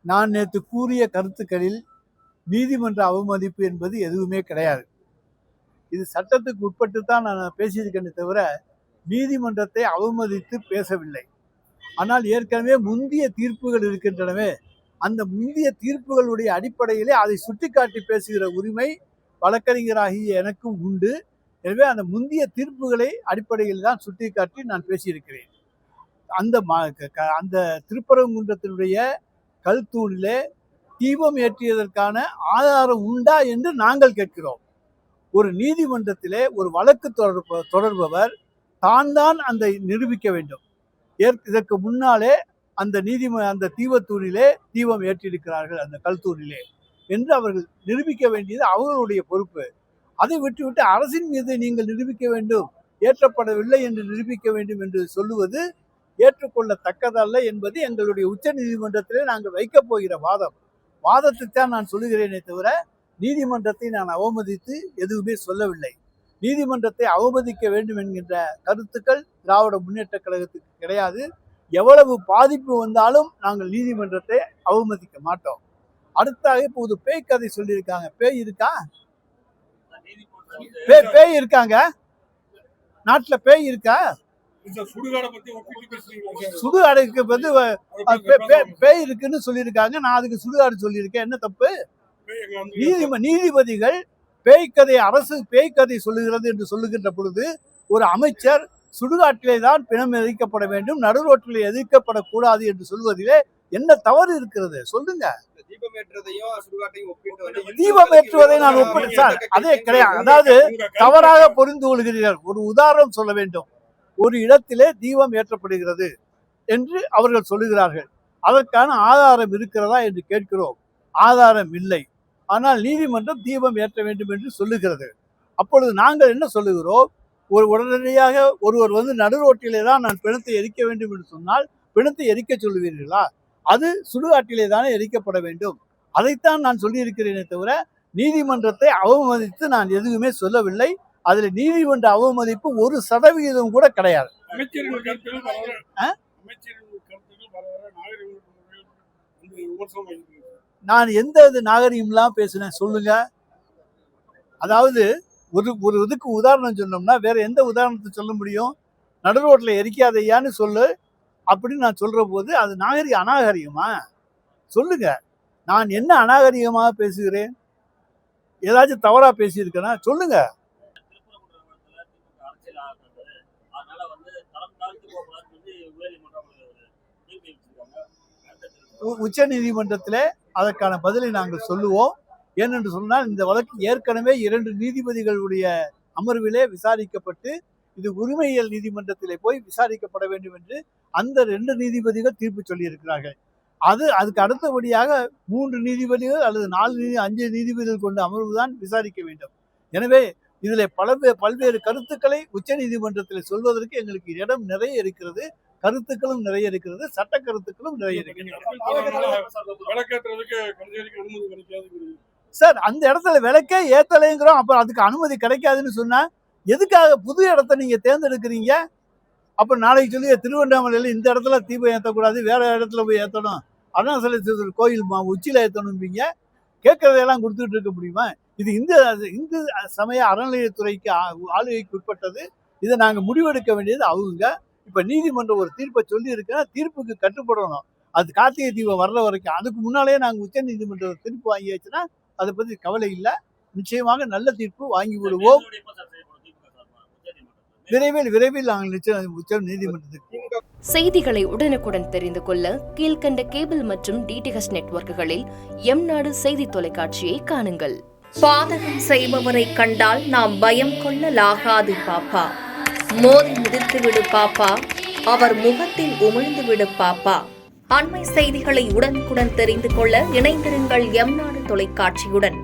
நான் நேற்று கூறிய கருத்துக்களில் நீதிமன்ற அவமதிப்பு என்பது எதுவுமே கிடையாது. இது சட்டத்துக்கு உட்பட்டு தான் நான் பேசியிருக்கேனே தவிர நீதிமன்றத்தை அவமதித்து பேசவில்லை. ஆனால் ஏற்கனவே முந்திய தீர்ப்புகள் இருக்கின்றனவே, அந்த முந்திய தீர்ப்புகளுடைய அடிப்படையிலே அதை சுட்டிக்காட்டி பேசுகிற உரிமை வழக்கறிஞராகிய எனக்கும் உண்டு. எனவே அந்த முந்திய தீர்ப்புகளை அடிப்படையில் தான் சுட்டிக்காட்டி நான் பேசியிருக்கிறேன். அந்த திருப்பரங்குன்றத்தினுடைய கல்தூணிலே தீபம் ஏற்றியதற்கான ஆதாரம் உண்டா என்று நாங்கள் கேட்கிறோம். ஒரு நீதிமன்றத்திலே ஒரு வழக்கு தொடர்பவர் தான் அந்த நிரூபிக்க வேண்டும். இதற்கு முன்னாலே அந்த தீபத்தூணிலே தீபம் ஏற்றியிருக்கிறார்கள், அந்த கல்தூணிலே என்று அவர்கள் நிரூபிக்க வேண்டியது அவர்களுடைய பொறுப்பு. அதை விட்டுவிட்டு அரசின் மீது நீங்கள் நிரூபிக்க வேண்டும், ஏற்றப்படவில்லை என்று நிரூபிக்க வேண்டும் என்று சொல்லுவது ஏற்றுக்கொள்ளத்தக்கதல்ல என்பது எங்களுடைய உச்ச நீதிமன்றத்திலே நாங்கள் வைக்கப் போகிற வாதத்தைத்தான் நான் சொல்லுகிறேனே தவிர நீதிமன்றத்தை நான் அவமதித்து எதுவுமே சொல்லவில்லை. நீதிமன்றத்தை அவமதிக்க வேண்டும் என்கின்ற கருத்துக்கள் திராவிட முன்னேற்ற கழகத்துக்கு கிடையாது. எவ்வளவு பாதிப்பு வந்தாலும் நாங்கள் நீதிமன்றத்தை அவமதிக்க மாட்டோம். அடுத்தாக இப்போது பேய் கதை சொல்லியிருக்காங்க. பேய் இருக்கா? பேய் இருக்காங்க நாட்டுல? பேய் இருக்கா? சுடுகாடுக்கு வந்து பேய் இருக்குன்னு சொல்லியிருக்காங்க. நான் அதுக்கு சுடுகாடு சொல்லியிருக்கேன். என்ன தப்பு? நீதிபதிகள் பேய்க்கதை, அரசு பேய்க்கதை சொல்லுகிறது என்று சொல்லுகின்ற பொழுது ஒரு அமைச்சர் சுடுகாட்டிலே தான் பிணம் எதிர்க்கப்பட வேண்டும், நடுரோட்டிலே எதிர்க்கப்படக்கூடாது என்று சொல்வதிலே என்ன தவறு இருக்கிறது? சொல்லுங்க. தீபம் ஏற்றுவதை நான் ஒப்பிட்டு சார், அதே கிடையாது. அதாவது தவறாக புரிந்து கொள்கிறீர்கள். ஒரு உதாரணம் சொல்ல வேண்டும். ஒரு இடத்திலே தீபம் ஏற்றப்படுகிறது என்று அவர்கள் சொல்லுகிறார்கள். அதற்கான ஆதாரம் இருக்கிறதா என்று கேட்கிறோம். ஆதாரம் இல்லை. ஆனால் நீதிமன்றம் தீபம் ஏற்ற வேண்டும் என்று சொல்லுகிறது. அப்பொழுது நாங்கள் என்ன சொல்லுகிறோம்? உடனடியாக ஒருவர் வந்து நடுரோட்டிலே தான் நான் பிணத்தை எரிக்க வேண்டும் என்று சொன்னால் பிணத்தை எரிக்க சொல்லுவீர்களா? அது சுடுகாட்டிலே தானே எரிக்கப்பட வேண்டும். அதைத்தான் நான் சொல்லியிருக்கிறேனே தவிர நீதிமன்றத்தை அவமதித்து நான் எதுவுமே சொல்லவில்லை. அதுல நீதிமன்ற அவமதிப்பு 1% கூட கிடையாது. நான் எந்த நாகரிகம்லாம் பேசுனேன் சொல்லுங்க. அதாவது ஒரு இதுக்கு உதாரணம் சொன்னோம்னா வேற எந்த உதாரணத்தை சொல்ல முடியும்? நடுரோட்டில் எரிக்காதையான்னு சொல்லு அப்படின்னு நான் சொல்ற போது அது அநாகரிகமா? சொல்லுங்க. நான் என்ன அநாகரிகமாக பேசுகிறேன்? ஏதாச்சும் தவறா பேசியிருக்கேனா? சொல்லுங்க. உச்ச நீதிமன்றத்திலே அதற்கான பதிலை நாங்கள் சொல்லுவோம். ஏனென்று சொன்னால் இந்த வழக்கு ஏற்கனவே 2 நீதிபதிகளுடைய அமர்விலே விசாரிக்கப்பட்டு இது உரிமையியல் நீதிமன்றத்திலே போய் விசாரிக்கப்பட வேண்டும் என்று அந்த 2 நீதிபதிகள் தீர்ப்பு சொல்லியிருக்கிறார்கள். அதுக்கு அடுத்தபடியாக 3 நீதிபதிகள் அல்லது 5 நீதிபதிகள் கொண்ட அமர்வு தான் விசாரிக்க வேண்டும். எனவே இதில் பல்வேறு கருத்துக்களை உச்ச நீதிமன்றத்தில் சொல்வதற்கு எங்களுக்கு இடம் நிறைய இருக்கிறது, கருத்துக்களும் நிறைய இருக்கிறது, சட்ட கருத்துக்களும் நிறைய இருக்கிறது. சார், அந்த இடத்துல விளக்கே ஏத்தலைங்கிறோம். அப்புறம் அதுக்கு அனுமதி கிடைக்காதுன்னு சொன்னா எதுக்காக புது இடத்த நீங்க தேர்ந்தெடுக்கிறீங்க? அப்புறம் நாளைக்கு சொல்லி திருவண்ணாமலையில இந்த இடத்துல தீபம் ஏற்றக்கூடாது, வேற இடத்துல போய் ஏற்றணும், அருணாசலேஸ்வரர் கோயில் உச்சியில ஏற்றணும்பீங்க. கேட்கறதையெல்லாம் கொடுத்துட்டு இருக்க முடியுமா? இது இந்து சமய அறநிலையத்துறைக்கு ஆளுகைக்கு உட்பட்டது. இதை நாங்கள் முடிவெடுக்க வேண்டியது அவங்க. இப்ப நீதிமன்றம் ஒரு தீர்ப்பை சொல்லி இருக்குன்னா தீர்ப்புக்கு கட்டுப்படணும். அது கார்த்திகை தீபம் வர்ற வரைக்கும். அதுக்கு முன்னாலே நாங்கள் உச்ச நீதிமன்ற தீர்ப்பு வாங்கியாச்சுன்னா அதை பற்றி கவலை இல்லை. நிச்சயமாக நல்ல தீர்ப்பு வாங்கி விடுவோம். விரைவில் நாங்கள் நிச்சயம் உச்ச நீதிமன்றத்துக்கு. செய்திகளை உடனுக்குடன் தெரிந்து கொள்ள கீழ்கண்ட கேபிள் மற்றும் டிடிஹெச் நெட்வொர்க்குகளில் எம்நாடு செய்தி தொலைக்காட்சியை காணுங்கள். பாதகம் செய்பவரை கண்டால் நாம் பயம் கொள்ளலாகாது பாப்பா. மோதி மிதித்து விடு பாப்பா, அவர் முகத்தில் உமிழ்ந்து விடு பாப்பா. அண்மை செய்திகளை உடனுக்குடன் தெரிந்து கொள்ள இணைந்திருங்கள் எம்நாடு தொலைக்காட்சியுடன்.